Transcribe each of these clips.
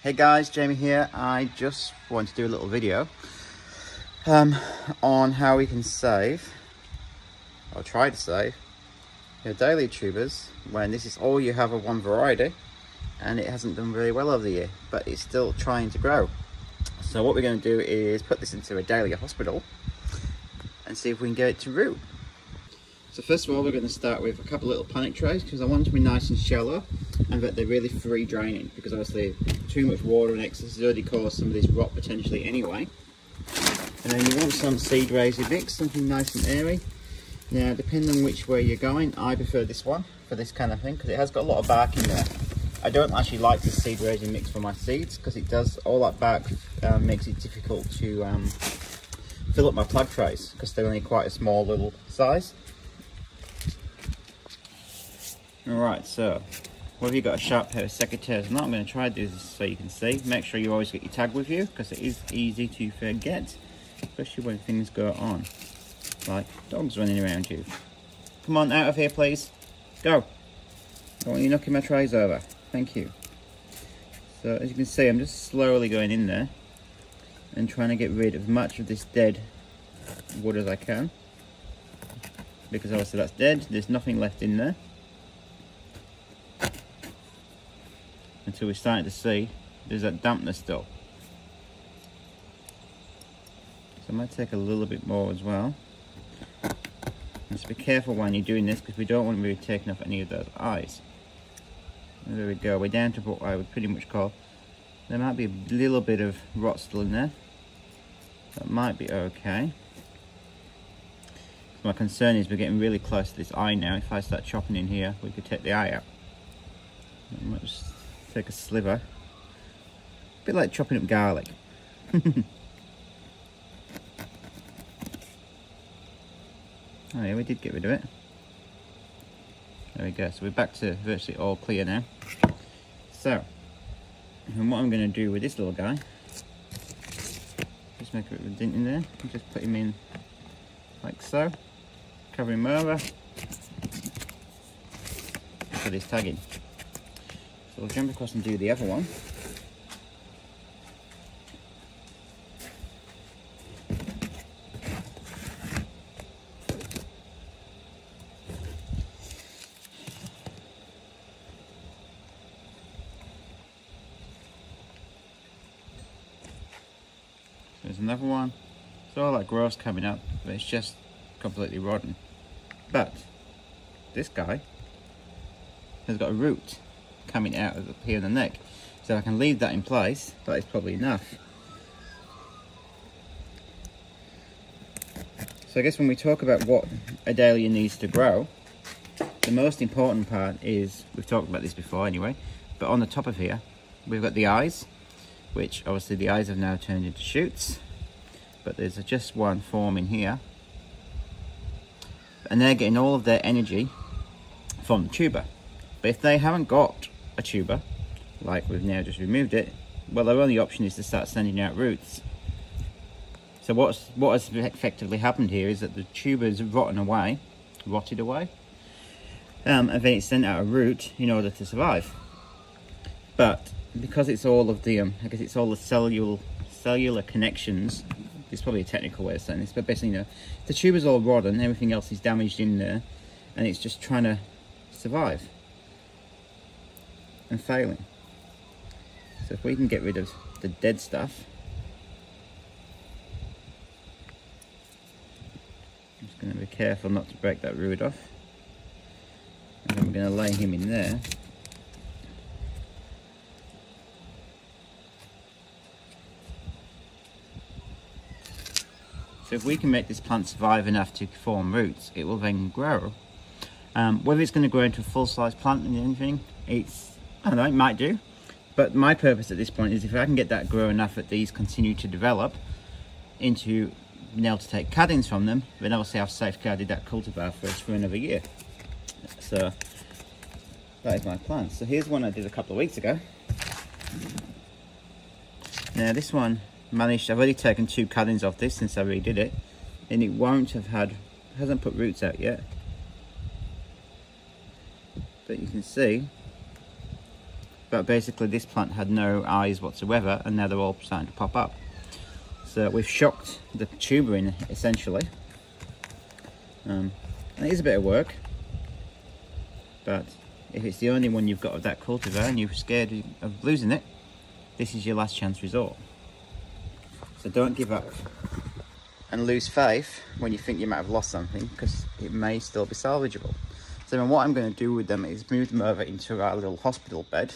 Hey guys, Jamie here. I just want to do a little video on how we can save, or try to save, your Dahlia tubers when this is all you have of one variety and it hasn't done very well over the year, but it's still trying to grow. So what we're going to do is put this into a Dahlia hospital and see if we can get it to root. So first of all, we're going to start with a couple of little panic trays because I want them to be nice and shallow and that they're really free draining, because obviously too much water and excess has already caused some of this rot potentially anyway. And then you want some seed raising mix, something nice and airy. Now depending on which way you're going, I prefer this one for this kind of thing because it has got a lot of bark in there. I don't actually like this seed raising mix for my seeds because it does, all that bark makes it difficult to fill up my plug trays because they're only quite a small little size. Alright, so whether you've got a sharp pair of secateurs or not, I'm going to try to do this so you can see. Make sure you always get your tag with you because it is easy to forget, especially when things go on, like dogs running around you. Come on, out of here please. Go. I don't want you knocking my trays over. Thank you. So as you can see, I'm just slowly going in there and trying to get rid of as much of this dead wood as I can, because obviously that's dead, there's nothing left in there. Until we're starting to see there's that dampness still. So I might take a little bit more as well. Just be careful when you're doing this because we don't want to be taking off any of those eyes. And there we go, we're down to what I would pretty much call, there might be a little bit of rot still in there. That might be okay. My concern is we're getting really close to this eye now. If I start chopping in here, we could take the eye out. I might just take a sliver, a bit like chopping up garlic. Oh yeah, we did get rid of it. There we go, so we're back to virtually all clear now. So, and what I'm going to do with this little guy, just make a bit of a dent in there, and just put him in like so, cover him over, put his tag in. So we'll jump across and do the other one. There's another one. It's all that growth's coming up, but it's just completely rotten. But this guy has got a root coming out of here in the neck, so I can leave that in place. That is probably enough. So I guess when we talk about what a dahlia needs to grow, the most important part is, we've talked about this before anyway, but on the top of here we've got the eyes, which obviously the eyes have now turned into shoots, but there's just one forming here, and they're getting all of their energy from the tuber. But if they haven't got a tuber, like we've now just removed it, well, their only option is to start sending out roots. So what has effectively happened here is that the tuber's rotted away, and then it's sent out a root in order to survive. But because it's all of the, I guess it's all the cellular connections, it's probably a technical way of saying this, but basically, you know, the tuber's all rotten, everything else is damaged in there, and it's just trying to survive and failing. So if we can get rid of the dead stuff, I'm just going to be careful not to break that root off, and then we're going to lay him in there. So if we can make this plant survive enough to form roots, it will then grow. Whether it's going to grow into a full-size plant and anything, I don't know, it might do. But my purpose at this point is if I can get that grow enough that these continue to develop into being able to take cuttings from them, then obviously I've safeguarded that cultivar for us for another year. So that is my plan. So here's one I did a couple of weeks ago. Now this one managed, I've already taken 2 cuttings off this since I redid it, and it won't have had, hasn't put roots out yet. But you can see but basically this plant had no eyes whatsoever, and now they're all starting to pop up. So we've shocked the tuber in, essentially. And it is a bit of work, but if it's the only one you've got of that cultivar and you're scared of losing it, this is your last chance resort. So don't give up and lose faith when you think you might have lost something, because it may still be salvageable. So then what I'm going to do with them is move them over into our little hospital bed,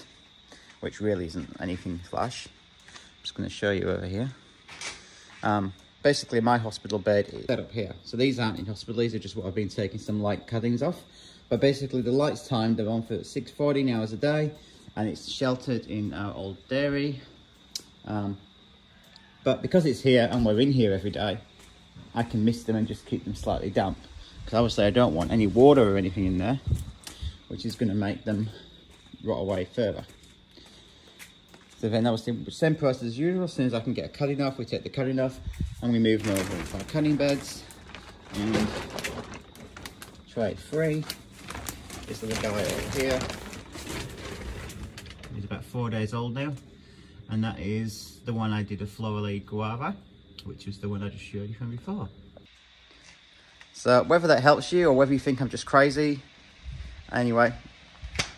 which really isn't anything flash. I'm just going to show you over here. Basically my hospital bed is set up here. So these aren't in hospital, these are just what I've been taking some light cuttings off. But basically the light's timed, they're on for 14 hours a day, and it's sheltered in our old dairy. But because it's here and we're in here every day, I can mist them and just keep them slightly damp. Because obviously I don't want any water or anything in there, which is going to make them rot away further. So then obviously same process as usual. As soon as I can get a cutting off, we take the cutting off and we move them over into our cutting beds and trade free. This little guy over here, he's about 4 days old now, and that is the one I did a florally guava, which was the one I just showed you from before. So whether that helps you or whether you think I'm just crazy, anyway,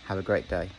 have a great day.